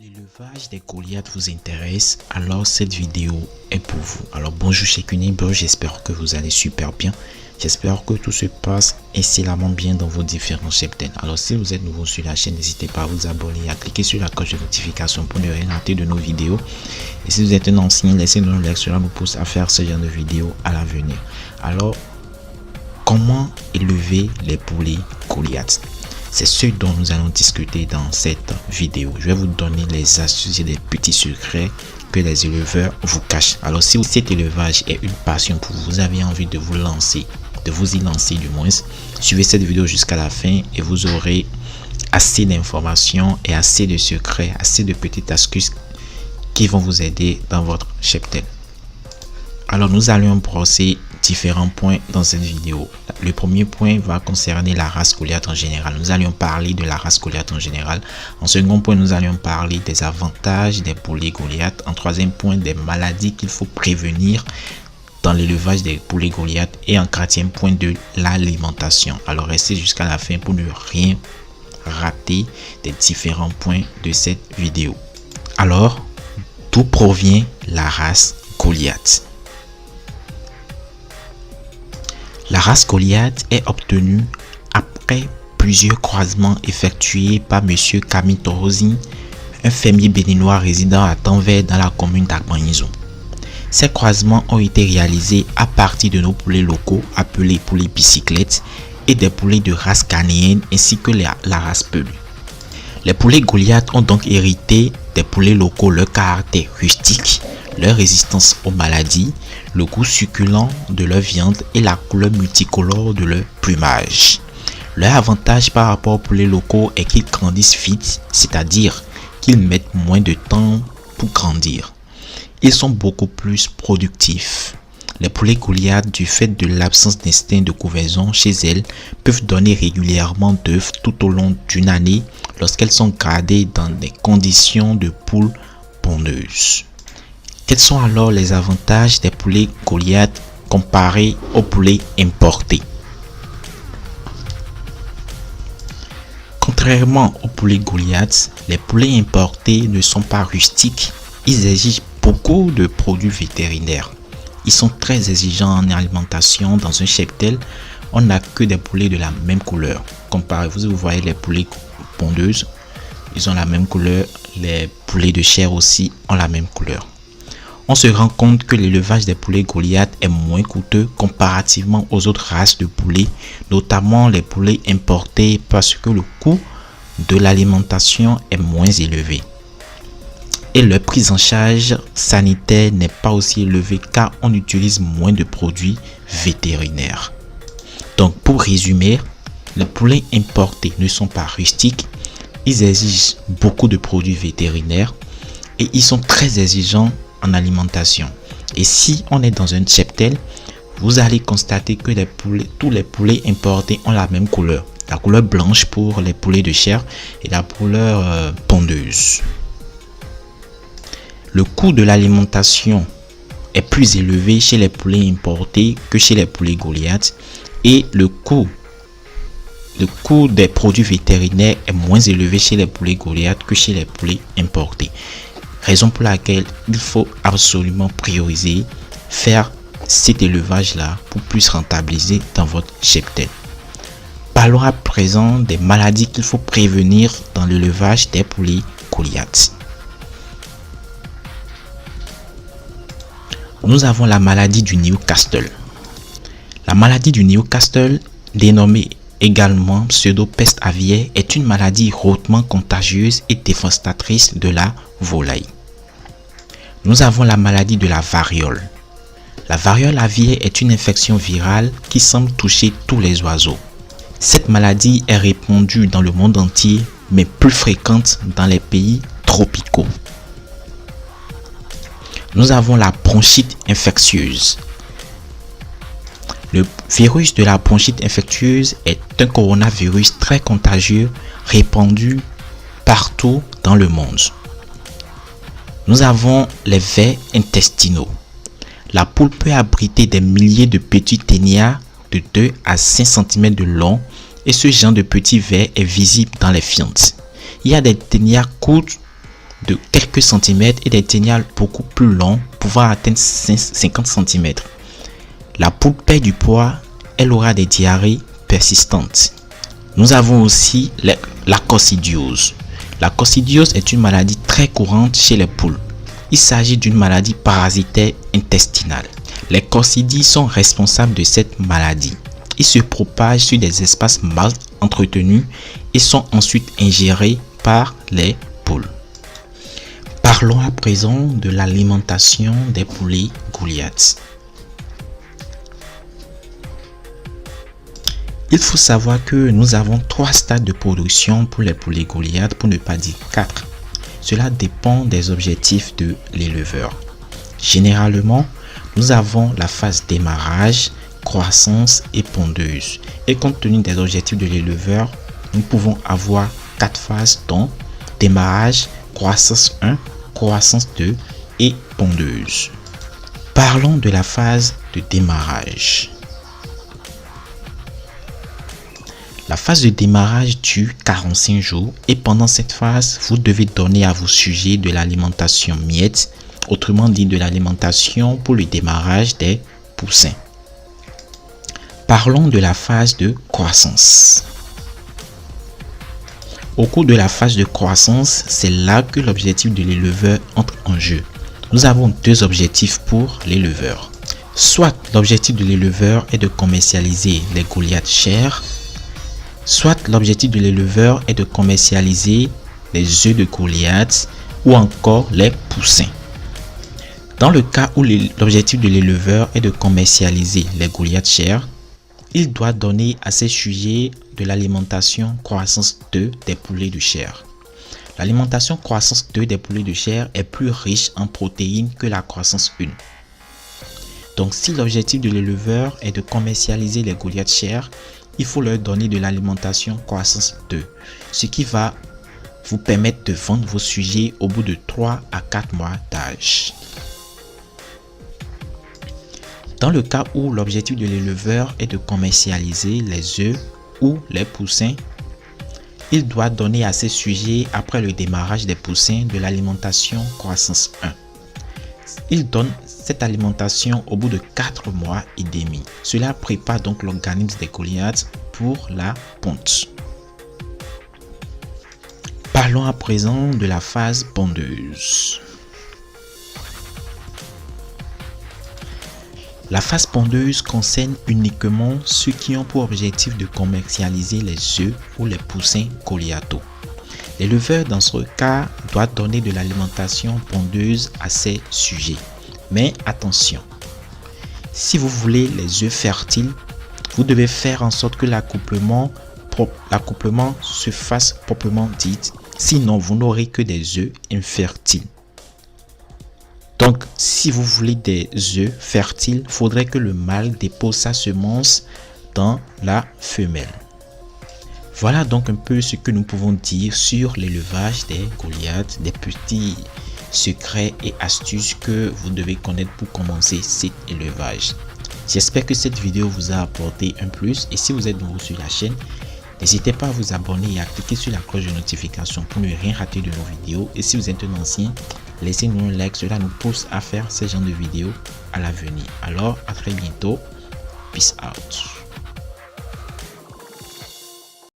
L'élevage des Goliaths vous intéresse, alors cette vidéo est pour vous. Alors bonjour chez Cunibro, j'espère que vous allez super bien. J'espère que tout se passe excellemment bien dans vos différents cheptels. Alors si vous êtes nouveau sur la chaîne, n'hésitez pas à vous abonner et à cliquer sur la cloche de notification pour ne rien rater de nos vidéos. Et si vous êtes un ancien, laissez-nous un like, cela nous pousse à faire ce genre de vidéos à l'avenir. Alors, comment élever les poulets Goliaths? C'est ce dont nous allons discuter dans cette vidéo. Je vais vous donner les astuces et les petits secrets que les éleveurs vous cachent. Alors si cet élevage est une passion pour vous, vous avez envie de vous lancer, de vous y lancer du moins, suivez cette vidéo jusqu'à la fin et vous aurez assez d'informations et assez de secrets, assez de petites astuces qui vont vous aider dans votre cheptel. Alors nous allons brosser différents points dans cette vidéo. Le premier point va concerner la race Goliath en général. Nous allons parler de la race Goliath en général. En second point, nous allons parler des avantages des poulets Goliath. En troisième point, des maladies qu'il faut prévenir dans l'élevage des poulets Goliath. Et en quatrième point, de l'alimentation. Alors restez jusqu'à la fin pour ne rien rater des différents points de cette vidéo. Alors, d'où provient la race Goliath? La race Goliath est obtenue après plusieurs croisements effectués par M. Camille Torosi, un fermier béninois résidant à Tanvers dans la commune d'Agbanizou. Ces croisements ont été réalisés à partir de nos poulets locaux appelés poulets bicyclettes et des poulets de race ghanéenne ainsi que la race pelue. Les poulets Goliath ont donc hérité des poulets locaux leur caractère rustique, leur résistance aux maladies, le goût succulent de leur viande et la couleur multicolore de leur plumage. Leur avantage par rapport aux poulets locaux est qu'ils grandissent vite, c'est-à-dire qu'ils mettent moins de temps pour grandir. Ils sont beaucoup plus productifs. Les poulets Goliath, du fait de l'absence d'instinct de couvaison chez elles, peuvent donner régulièrement d'œufs tout au long d'une année lorsqu'elles sont gardées dans des conditions de poules pondeuses. Quels sont alors les avantages des poulets Goliath comparés aux poulets importés? Contrairement aux poulets Goliath, les poulets importés ne sont pas rustiques. Ils exigent beaucoup de produits vétérinaires. Ils sont très exigeants en alimentation. Dans un cheptel, on n'a que des poulets de la même couleur. Comparez-vous, vous voyez les poulets pondeuses, ils ont la même couleur. Les poulets de chair aussi ont la même couleur. On se rend compte que l'élevage des poulets Goliath est moins coûteux comparativement aux autres races de poulets, notamment les poulets importés parce que le coût de l'alimentation est moins élevé. Et leur prise en charge sanitaire n'est pas aussi élevée car on utilise moins de produits vétérinaires. Donc pour résumer, les poulets importés ne sont pas rustiques, ils exigent beaucoup de produits vétérinaires et ils sont très exigeants en alimentation. Et si on est dans un cheptel, vous allez constater que tous les poulets importés ont la même couleur. La couleur blanche pour les poulets de chair et la couleur pondeuse. Le coût de l'alimentation est plus élevé chez les poulets importés que chez les poulets Goliath et le coût des produits vétérinaires est moins élevé chez les poulets Goliath que chez les poulets importés. Raison pour laquelle il faut absolument prioriser, faire cet élevage-là pour plus rentabiliser dans votre cheptel. Parlons à présent des maladies qu'il faut prévenir dans l'élevage des poulets Goliath. Nous avons la maladie du Newcastle. La maladie du Newcastle, dénommée également pseudo-peste aviaire, est une maladie hautement contagieuse et dévastatrice de la volaille. Nous avons la maladie de la variole. La variole aviaire est une infection virale qui semble toucher tous les oiseaux. Cette maladie est répandue dans le monde entier, mais plus fréquente dans les pays tropicaux. Nous avons la bronchite infectieuse. Le virus de la bronchite infectieuse est un coronavirus très contagieux répandu partout dans le monde. Nous avons les vers intestinaux. La poule peut abriter des milliers de petits ténias de 2 à 5 cm de long et ce genre de petits vers est visible dans les fientes. Il y a des ténias courtes de quelques centimètres et des téniales beaucoup plus longs pouvant atteindre 50 cm. La poule perd du poids, elle aura des diarrhées persistantes. Nous avons aussi la coccidiose. La coccidiose est une maladie très courante chez les poules. Il s'agit d'une maladie parasitaire intestinale. Les coccidies sont responsables de cette maladie. Ils se propagent sur des espaces mal entretenus et sont ensuite ingérés par les poules. Parlons à présent de l'alimentation des poulets Goliath. Il faut savoir que nous avons 3 stades de production pour les poulets Goliath, pour ne pas dire 4. Cela dépend des objectifs de l'éleveur. Généralement, nous avons la phase démarrage, croissance et pondeuse. Et compte tenu des objectifs de l'éleveur, nous pouvons avoir 4 phases dont démarrage, croissance 1, croissance 2 et pondeuse. Parlons de la phase de démarrage. La phase de démarrage dure 45 jours et pendant cette phase, vous devez donner à vos sujets de l'alimentation miette, autrement dit de l'alimentation pour le démarrage des poussins. Parlons de la phase de croissance. Au cours de la phase de croissance, c'est là que l'objectif de l'éleveur entre en jeu. Nous avons 2 objectifs pour l'éleveur. Soit l'objectif de l'éleveur est de commercialiser les Goliath chairs, soit l'objectif de l'éleveur est de commercialiser les œufs de Goliath ou encore les poussins. Dans le cas où l'objectif de l'éleveur est de commercialiser les Goliath chairs, il doit donner à ses sujets de l'alimentation croissance 2 des poulets de chair. L'alimentation croissance 2 des poulets de chair est plus riche en protéines que la croissance 1. Donc si l'objectif de l'éleveur est de commercialiser les Goliath chairs, il faut leur donner de l'alimentation croissance 2, ce qui va vous permettre de vendre vos sujets au bout de 3 à 4 mois d'âge. Dans le cas où l'objectif de l'éleveur est de commercialiser les œufs ou les poussins, il doit donner à ses sujets après le démarrage des poussins de l'alimentation croissance 1. Il donne cette alimentation au bout de 4 mois et demi. Cela prépare donc l'organisme des Goliath pour la ponte. Parlons à présent de la phase pondeuse. La phase pondeuse concerne uniquement ceux qui ont pour objectif de commercialiser les œufs ou les poussins Goliathos. L'éleveur dans ce cas doit donner de l'alimentation pondeuse à ses sujets. Mais attention, si vous voulez les œufs fertiles, vous devez faire en sorte que l'accouplement se fasse proprement dit, sinon vous n'aurez que des œufs infertiles. Donc, si vous voulez des œufs fertiles, il faudrait que le mâle dépose sa semence dans la femelle. Voilà donc un peu ce que nous pouvons dire sur l'élevage des Goliath, des petits secrets et astuces que vous devez connaître pour commencer cet élevage. J'espère que cette vidéo vous a apporté un plus et si vous êtes nouveau sur la chaîne, n'hésitez pas à vous abonner et à cliquer sur la cloche de notification pour ne rien rater de nos vidéos. Et si vous êtes un ancien, laissez-nous un like, cela nous pousse à faire ce genre de vidéos à l'avenir. Alors, à très bientôt. Peace out.